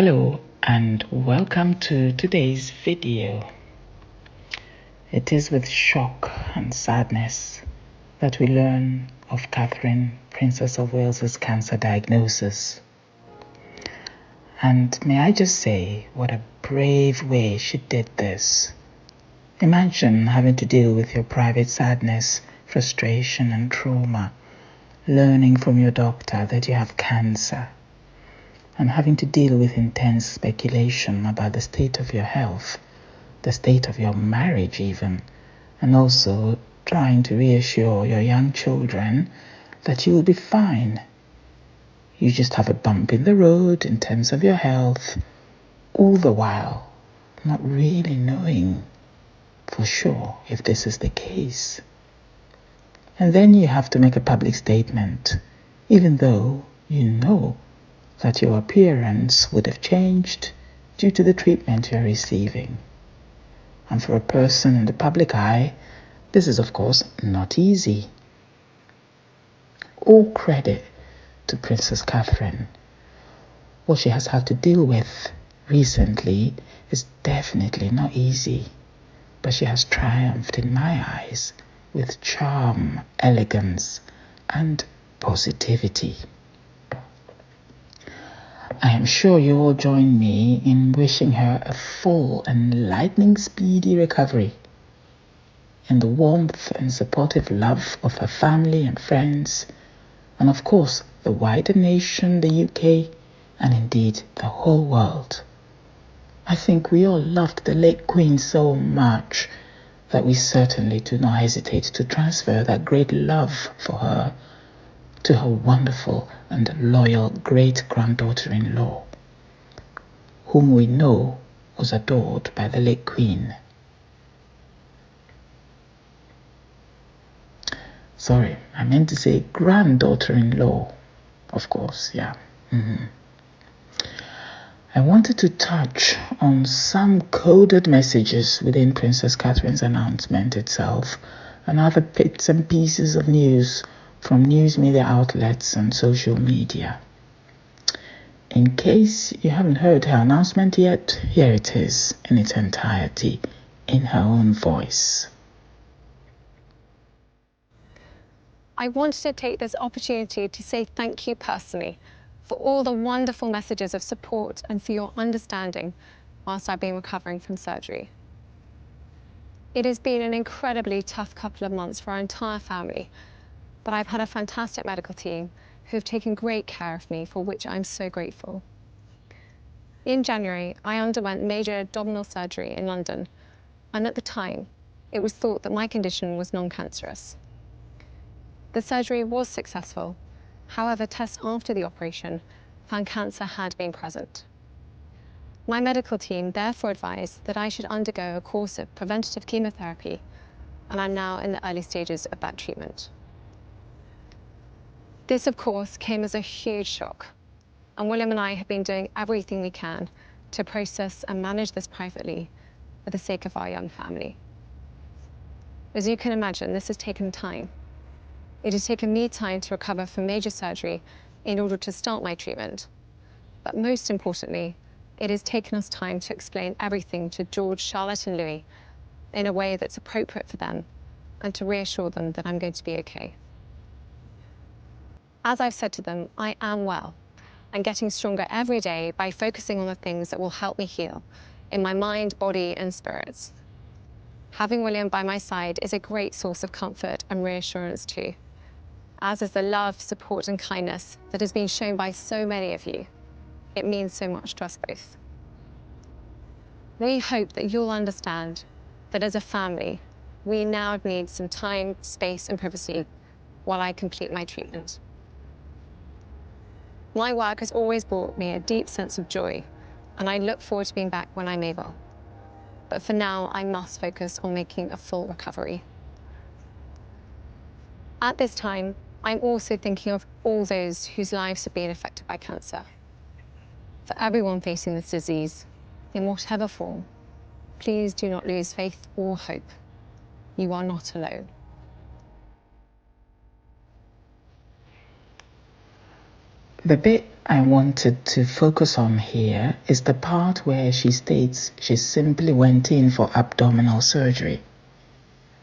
Hello and welcome to today's video. It is with shock and sadness that we learn of Catherine, Princess of Wales's cancer diagnosis. And may I just say, what a brave way she did this. Imagine having to deal with your private sadness, frustration and trauma, learning from your doctor that you have cancer, and having to deal with intense speculation about the state of your health, the state of your marriage even, and also trying to reassure your young children that you will be fine. You just have a bump in the road in terms of your health, all the while not really knowing for sure if this is the case. And then you have to make a public statement, even though you know that your appearance would have changed due to the treatment you're receiving. And for a person in the public eye, this is of course not easy. All credit to Princess Catherine. What she has had to deal with recently is definitely not easy, but she has triumphed in my eyes with charm, elegance, and positivity. I am sure you all join me in wishing her a full and lightning speedy recovery, in the warmth and supportive love of her family and friends, and of course the wider nation, the UK, and indeed the whole world. I think we all loved the late Queen so much that we certainly do not hesitate to transfer that great love for her to her wonderful and loyal great-granddaughter-in-law, whom we know was adored by the late Queen. Sorry, I meant to say granddaughter-in-law, of course, yeah. I wanted to touch on some coded messages within Princess Catherine's announcement itself and other bits and pieces of news from news media outlets and social media. In case you haven't heard her announcement yet, here it is in its entirety, in her own voice. I wanted to take this opportunity to say thank you personally for all the wonderful messages of support and for your understanding whilst I've been recovering from surgery. It has been an incredibly tough couple of months for our entire family, but I've had a fantastic medical team who have taken great care of me, for which I'm so grateful. In January, I underwent major abdominal surgery in London, and at the time, it was thought that my condition was non-cancerous. The surgery was successful. However, tests after the operation found cancer had been present. My medical team therefore advised that I should undergo a course of preventative chemotherapy, and I'm now in the early stages of that treatment. This, of course, came as a huge shock, and William and I have been doing everything we can to process and manage this privately for the sake of our young family. As you can imagine, this has taken time. It has taken me time to recover from major surgery in order to start my treatment. But most importantly, it has taken us time to explain everything to George, Charlotte, and Louis in a way that's appropriate for them and to reassure them that I'm going to be okay. As I've said to them, I am well and getting stronger every day by focusing on the things that will help me heal in my mind, body, and spirits. Having William by my side is a great source of comfort and reassurance too, as is the love, support, and kindness that has been shown by so many of you. It means so much to us both. We hope that you'll understand that as a family, we now need some time, space, and privacy while I complete my treatment. My work has always brought me a deep sense of joy, and I look forward to being back when I'm able. But for now, I must focus on making a full recovery. At this time, I'm also thinking of all those whose lives have been affected by cancer. For everyone facing this disease, in whatever form, please do not lose faith or hope. You are not alone. The bit I wanted to focus on here is the part where she states she simply went in for abdominal surgery,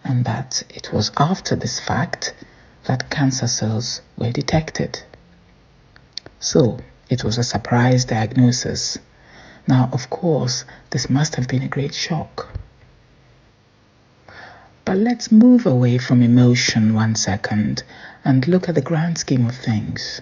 and that it was after this fact that cancer cells were detected. So it was a surprise diagnosis. Now, of course, this must have been a great shock. But let's move away from emotion 1 second and look at the grand scheme of things.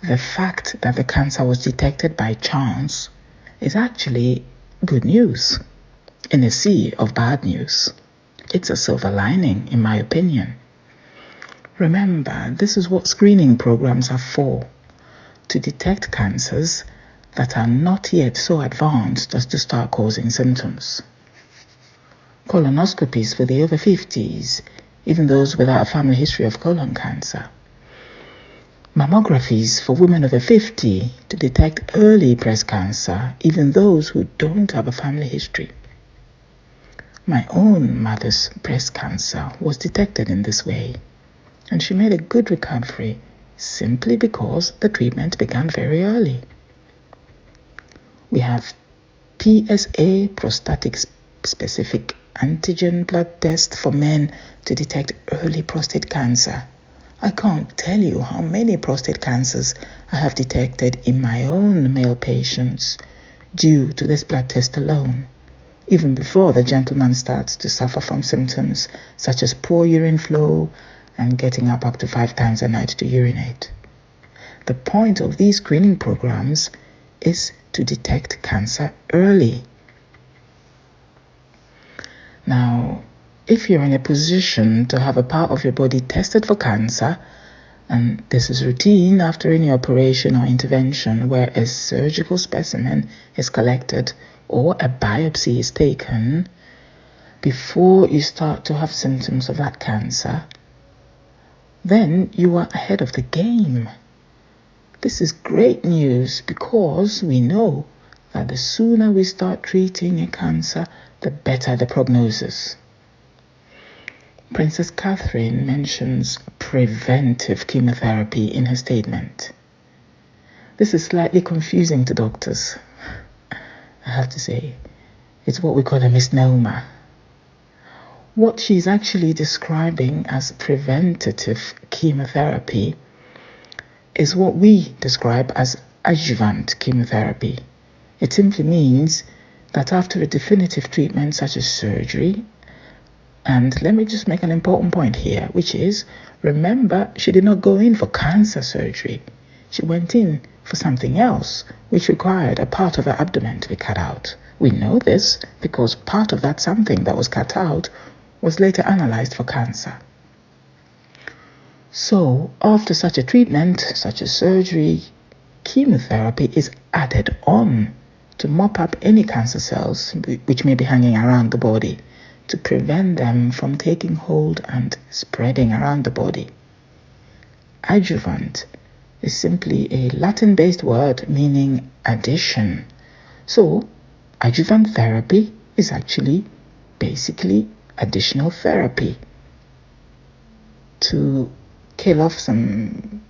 The fact that the cancer was detected by chance is actually good news in a sea of bad news. It's a silver lining, in my opinion. Remember, this is what screening programs are for, to detect cancers that are not yet so advanced as to start causing symptoms. Colonoscopies for the over 50s, even those without a family history of colon cancer. Mammographies for women over 50 to detect early breast cancer, even those who don't have a family history. My own mother's breast cancer was detected in this way, and she made a good recovery simply because the treatment began very early. We have PSA, prostatic specific antigen blood test for men to detect early prostate cancer. I can't tell you how many prostate cancers I have detected in my own male patients due to this blood test alone, even before the gentleman starts to suffer from symptoms such as poor urine flow and getting up to 5 times a night to urinate. The point of these screening programs is to detect cancer early. Now, if you're in a position to have a part of your body tested for cancer, and this is routine after any operation or intervention where a surgical specimen is collected or a biopsy is taken, before you start to have symptoms of that cancer, then you are ahead of the game. This is great news because we know that the sooner we start treating a cancer, the better the prognosis. Princess Catherine mentions preventive chemotherapy in her statement. This is slightly confusing to doctors, I have to say. It's what we call a misnomer. What she's actually describing as preventative chemotherapy is what we describe as adjuvant chemotherapy. It simply means that after a definitive treatment such as surgery, and let me just make an important point here, which is, remember, she did not go in for cancer surgery. She went in for something else, which required a part of her abdomen to be cut out. We know this because part of that something that was cut out was later analyzed for cancer. So, after such a treatment, such as surgery, chemotherapy is added on to mop up any cancer cells which may be hanging around the body, to prevent them from taking hold and spreading around the body. Adjuvant is simply a Latin-based word meaning addition. So, adjuvant therapy is actually basically additional therapy to kill off some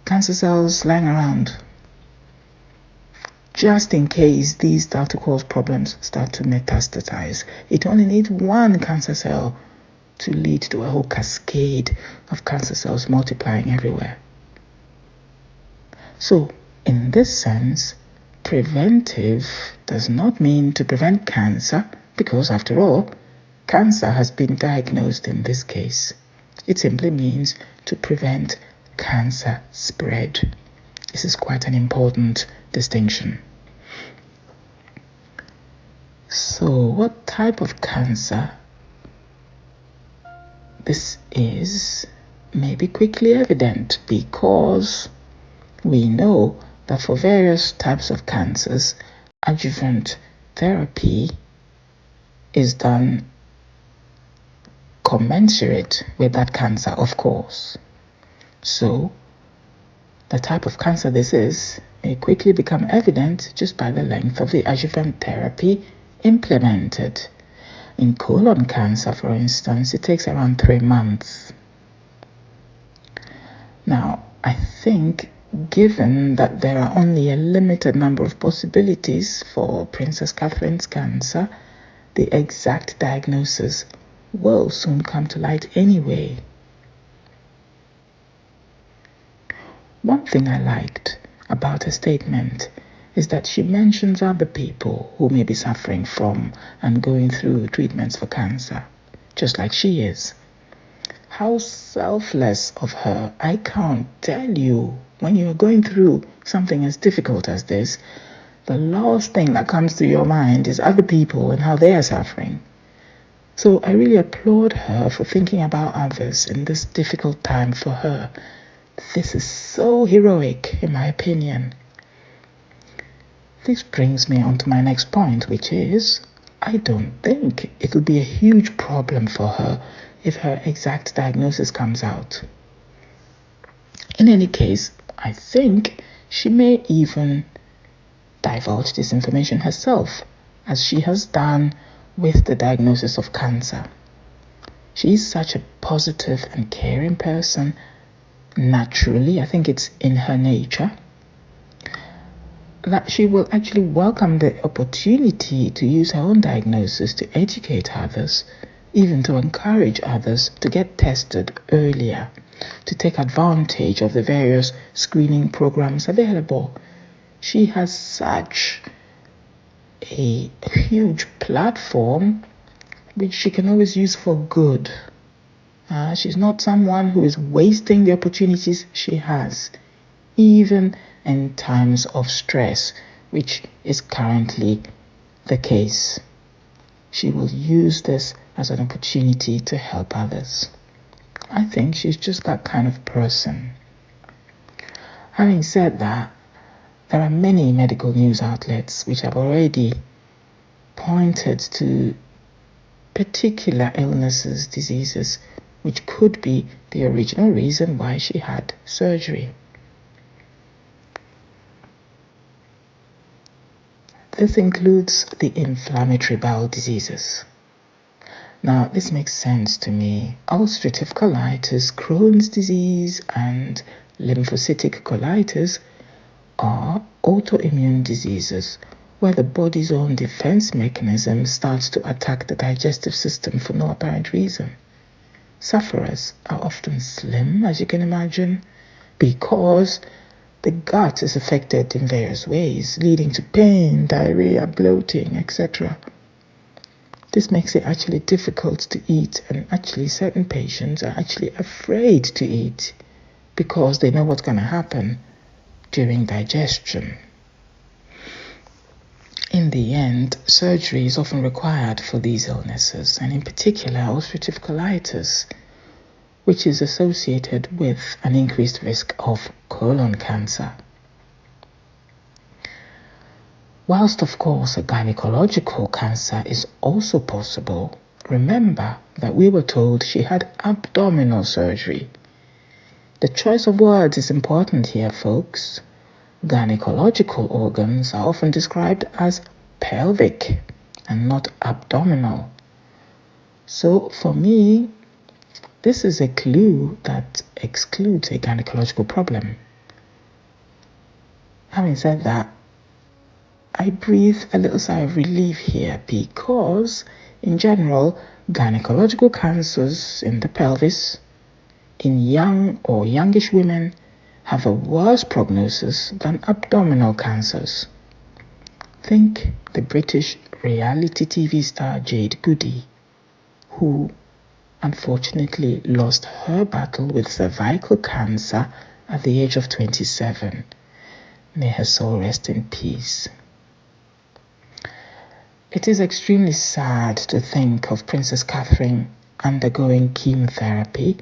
cancer cells lying around, just in case these start to cause problems, start to metastasize. It only needs one cancer cell to lead to a whole cascade of cancer cells multiplying everywhere. So, in this sense, preventive does not mean to prevent cancer, because after all, cancer has been diagnosed in this case. It simply means to prevent cancer spread. This is quite an important distinction. So, what type of cancer this is may be quickly evident, because we know that for various types of cancers, adjuvant therapy is done commensurate with that cancer, of course. So, the type of cancer this is may quickly become evident just by the length of the adjuvant therapy implemented. In colon cancer, for instance, it takes around 3 months. Now, I think given that there are only a limited number of possibilities for Princess Catherine's cancer, the exact diagnosis will soon come to light anyway. One thing I liked about her statement is that she mentions other people who may be suffering from and going through treatments for cancer, just like she is. How selfless of her. I can't tell you, when you're going through something as difficult as this, the last thing that comes to your mind is other people and how they are suffering. So I really applaud her for thinking about others in this difficult time for her. This is so heroic, in my opinion. This brings me on to my next point, which is, I don't think it'll be a huge problem for her if her exact diagnosis comes out. In any case, I think she may even divulge this information herself, as she has done with the diagnosis of cancer. She is such a positive and caring person. Naturally, I think it's in her nature that she will actually welcome the opportunity to use her own diagnosis to educate others, even to encourage others to get tested earlier, to take advantage of the various screening programs available. She has such a huge platform which she can always use for good. She's not someone who is wasting the opportunities she has, even in times of stress, which is currently the case. She will use this as an opportunity to help others. I think she's just that kind of person. Having said that, there are many medical news outlets which have already pointed to particular illnesses, diseases, which could be the original reason why she had surgery. This includes the inflammatory bowel diseases. Now, this makes sense to me. Ulcerative colitis, Crohn's disease, and lymphocytic colitis are autoimmune diseases where the body's own defense mechanism starts to attack the digestive system for no apparent reason. Sufferers are often slim, as you can imagine, because the gut is affected in various ways, leading to pain, diarrhea, bloating, etc. This makes it actually difficult to eat, and actually certain patients are actually afraid to eat because they know what's going to happen during digestion. In the end, surgery is often required for these illnesses, and in particular ulcerative colitis, which is associated with an increased risk of colon cancer. Whilst, of course, a gynecological cancer is also possible, remember that we were told she had abdominal surgery. The choice of words is important here, folks. Gynecological organs are often described as pelvic and not abdominal. So for me, this is a clue that excludes a gynecological problem. Having said that, I breathe a little sigh of relief here because, in general, gynecological cancers in the pelvis in young or youngish women have a worse prognosis than abdominal cancers. Think the British reality TV star Jade Goody, who unfortunately lost her battle with cervical cancer at the age of 27. May her soul rest in peace. It is extremely sad to think of Princess Catherine undergoing chemotherapy.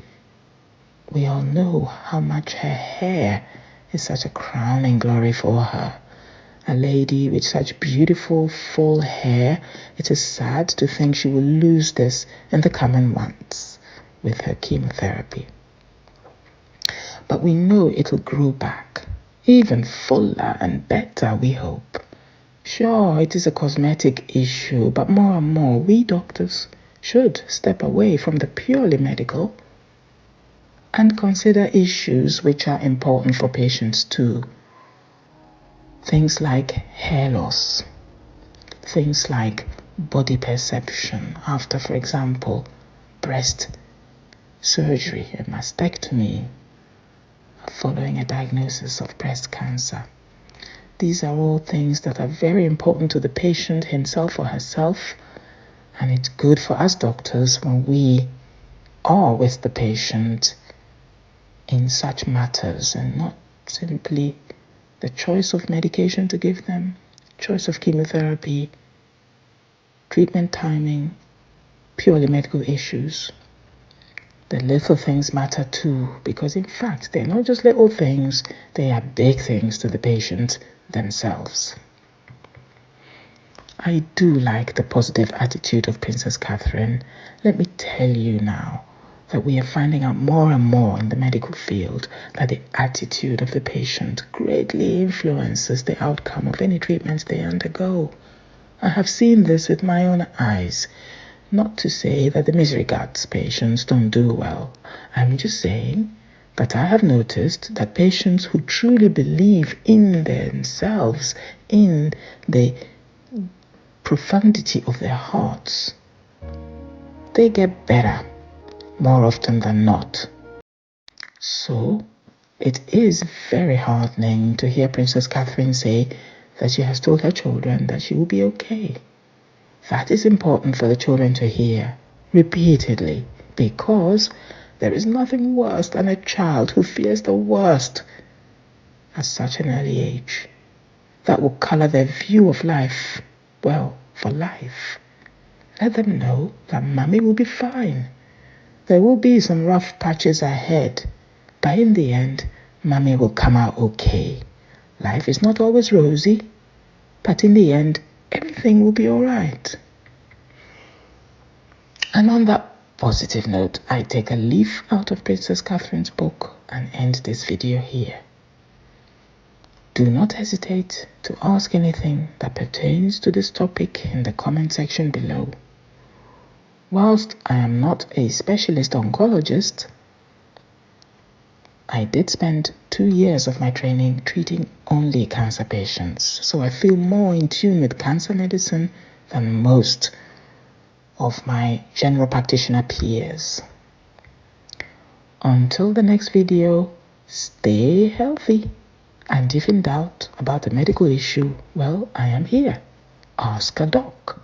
We all know how much her hair is such a crowning glory for her. A lady with such beautiful full hair, it is sad to think she will lose this in the coming months with her chemotherapy. But we know it'll grow back, even fuller and better, we hope. Sure, it is a cosmetic issue, but more and more we doctors should step away from the purely medical and consider issues which are important for patients too. Things like hair loss, things like body perception after, for example, breast surgery, a mastectomy, following a diagnosis of breast cancer. These are all things that are very important to the patient himself or herself, and it's good for us doctors when we are with the patient in such matters and not simply the choice of medication to give them, choice of chemotherapy, treatment timing, purely medical issues. The little things matter too, because in fact, they're not just little things, they are big things to the patient themselves. I do like the positive attitude of Princess Catherine. Let me tell you now that we are finding out more and more in the medical field that the attitude of the patient greatly influences the outcome of any treatments they undergo. I have seen this with my own eyes. Not to say that the misery guts patients don't do well. I'm just saying that I have noticed that patients who truly believe in themselves, in the profundity of their hearts, they get better more often than not. So it is very heartening to hear Princess Catherine say that she has told her children that she will be okay. That is important for the children to hear repeatedly, because there is nothing worse than a child who fears the worst at such an early age. That will color their view of life, well, for life. Let them know that mommy will be fine. There will be some rough patches ahead, but in the end, mommy will come out okay. Life is not always rosy, but in the end, everything will be all right. And on that positive note, I take a leaf out of Princess Catherine's book and end this video here. Do not hesitate to ask anything that pertains to this topic in the comment section below. Whilst I am not a specialist oncologist, I did spend 2 years of my training treating only cancer patients, so I feel more in tune with cancer medicine than most of my general practitioner peers. Until the next video, stay healthy. And if in doubt about a medical issue, well, I am here. Ask a doc.